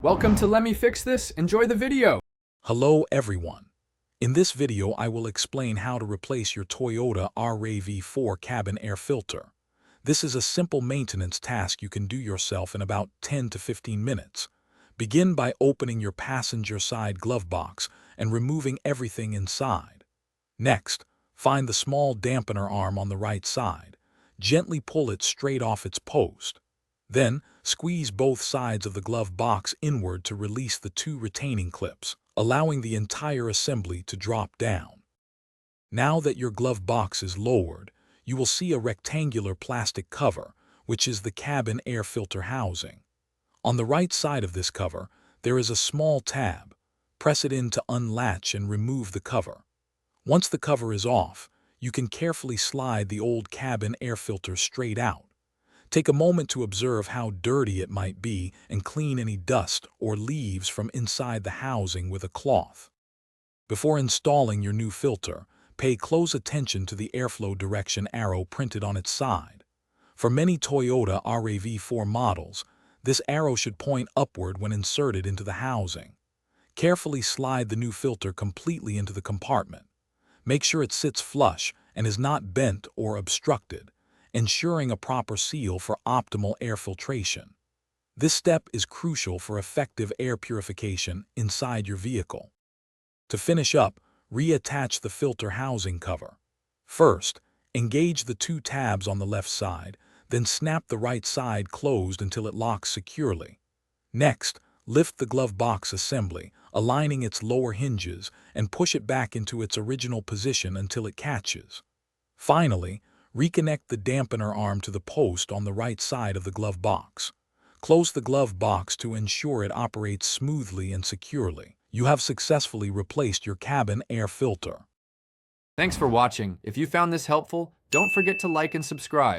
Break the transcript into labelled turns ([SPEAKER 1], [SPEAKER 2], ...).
[SPEAKER 1] Welcome to Let Me Fix This. Enjoy the video.
[SPEAKER 2] Hello everyone. In this video I will explain how to replace your Toyota RAV4 cabin air filter. This is a simple maintenance task you can do yourself in about 10 to 15 minutes. Begin by opening your passenger side glove box and removing everything inside. Next, find the small dampener arm on the right side. Gently pull it straight off its post. Then, squeeze both sides of the glove box inward to release the two retaining clips, allowing the entire assembly to drop down. Now that your glove box is lowered, you will see a rectangular plastic cover, which is the cabin air filter housing. On the right side of this cover, there is a small tab. Press it in to unlatch and remove the cover. Once the cover is off, you can carefully slide the old cabin air filter straight out. Take a moment to observe how dirty it might be and clean any dust or leaves from inside the housing with a cloth. Before installing your new filter, pay close attention to the airflow direction arrow printed on its side. For many Toyota RAV4 models, this arrow should point upward when inserted into the housing. Carefully slide the new filter completely into the compartment. Make sure it sits flush and is not bent or obstructed, ensuring a proper seal for optimal air filtration. This step is crucial for effective air purification inside your vehicle. To finish up, reattach the filter housing cover. First, engage the two tabs on the left side, then snap the right side closed until it locks securely. Next, lift the glove box assembly, aligning its lower hinges, and push it back into its original position until it catches. Finally, reconnect the dampener arm to the post on the right side of the glove box. Close the glove box to ensure it operates smoothly and securely. You have successfully replaced your cabin air filter.
[SPEAKER 1] Thanks for watching. If you found this helpful, don't forget to like and subscribe.